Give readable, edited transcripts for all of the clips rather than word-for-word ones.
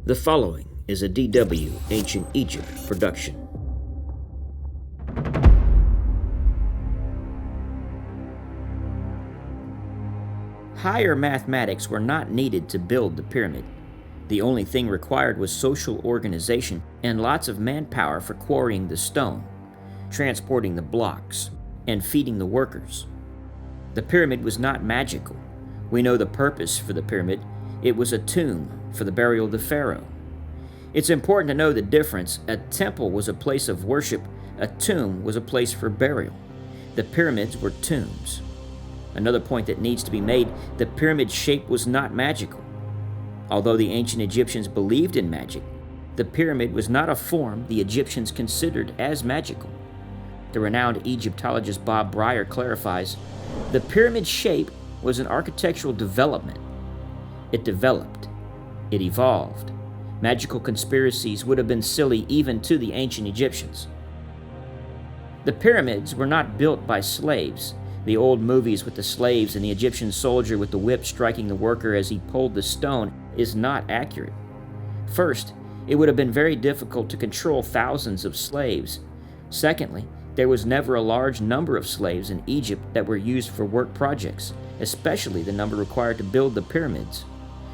The following is a DW Ancient Egypt production. Higher mathematics were not needed to build the pyramid. The only thing required was social organization and lots of manpower for quarrying the stone, transporting the blocks, and feeding the workers. The pyramid was not magical. We know the purpose for the pyramid. It was a tomb for the burial of the pharaoh. It's important to know the difference. A temple was a place of worship. A tomb was a place for burial. The pyramids were tombs. Another point that needs to be made, the pyramid shape was not magical. Although the ancient Egyptians believed in magic, the pyramid was not a form the Egyptians considered as magical. The renowned Egyptologist Bob Breyer clarifies, the pyramid shape was an architectural development. It developed. It evolved. Magical conspiracies would have been silly even to the ancient Egyptians. The pyramids were not built by slaves. The old movies with the slaves and the Egyptian soldier with the whip striking the worker as he pulled the stone is not accurate. First, it would have been very difficult to control thousands of slaves. Secondly, there was never a large number of slaves in Egypt that were used for work projects, especially the number required to build the pyramids.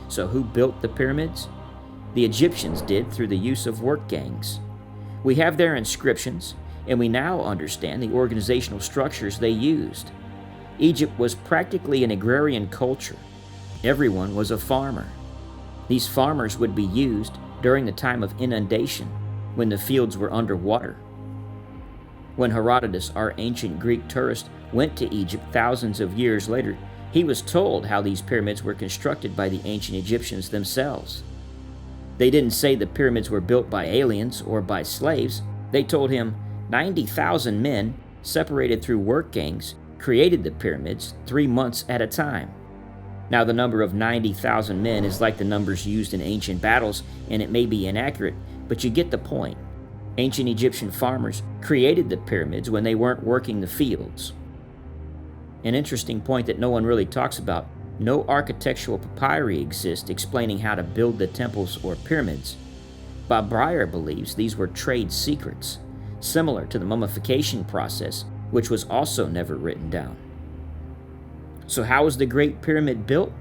So who built the pyramids? The Egyptians did through the use of work gangs. We have their inscriptions, and we now understand the organizational structures they used. Egypt was practically an agrarian culture. Everyone was a farmer. These farmers would be used during the time of inundation, when the fields were underwater. When Herodotus, our ancient Greek tourist, went to Egypt thousands of years later, he was told how these pyramids were constructed by the ancient Egyptians themselves. They didn't say the pyramids were built by aliens or by slaves. They told him 90,000 men, separated through work gangs, created the pyramids 3 months at a time. Now, the number of 90,000 men is like the numbers used in ancient battles, and it may be inaccurate, but you get the point. Ancient Egyptian farmers created the pyramids when they weren't working the fields. An interesting point that no one really talks about, no architectural papyri exist explaining how to build the temples or pyramids. Bob Breyer believes these were trade secrets, similar to the mummification process, which was also never written down. So how was the Great Pyramid built?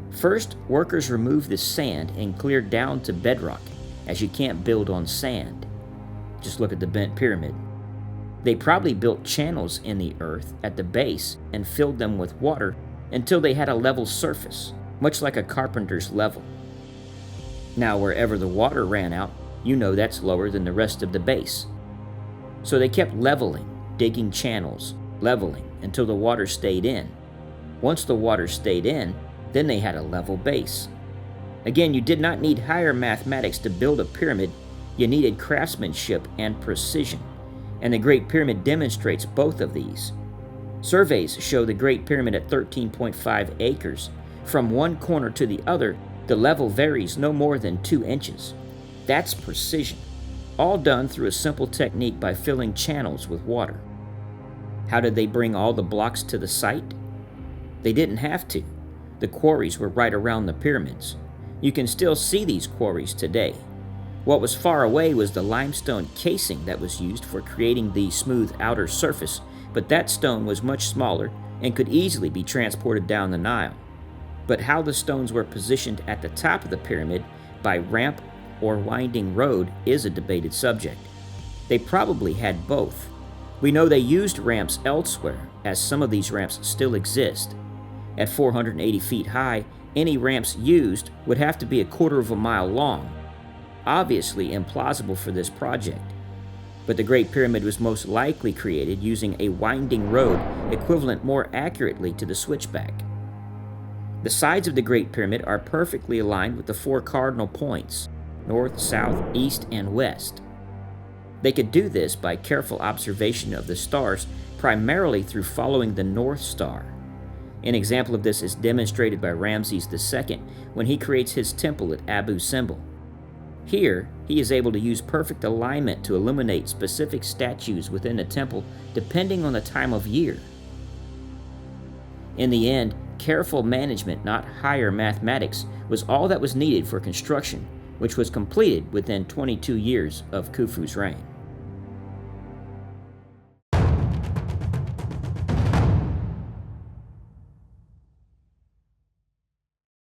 First, workers removed the sand and cleared down to bedrock, as you can't build on sand. Just look at the bent pyramid. They probably built channels in the earth at the base and filled them with water until they had a level surface, much like a carpenter's level. Now, wherever the water ran out, you know that's lower than the rest of the base. So they kept leveling, digging channels, leveling until the water stayed in. Once the water stayed in, then they had a level base. Again, you did not need higher mathematics to build a pyramid. You needed craftsmanship and precision, and the Great Pyramid demonstrates both of these. Surveys show the Great Pyramid at 13.5 acres. From one corner to the other, the level varies no more than 2 inches. That's precision, all done through a simple technique by filling channels with water. How did they bring all the blocks to the site? They didn't have to. The quarries were right around the pyramids. You can still see these quarries today. What was far away was the limestone casing that was used for creating the smooth outer surface, but that stone was much smaller and could easily be transported down the Nile. But how the stones were positioned at the top of the pyramid, by ramp or winding road, is a debated subject. They probably had both. We know they used ramps elsewhere, as some of these ramps still exist. At 480 feet high, any ramps used would have to be 1/4 of a mile long. Obviously implausible for this project. But the Great Pyramid was most likely created using a winding road equivalent more accurately to the switchback. The sides of the Great Pyramid are perfectly aligned with the 4 cardinal points, north, south, east, and west. They could do this by careful observation of the stars, primarily through following the North Star. An example of this is demonstrated by Ramses II when he creates his temple at Abu Simbel. Here, he is able to use perfect alignment to illuminate specific statues within the temple depending on the time of year. In the end, careful management, not higher mathematics, was all that was needed for construction, which was completed within 22 years of Khufu's reign.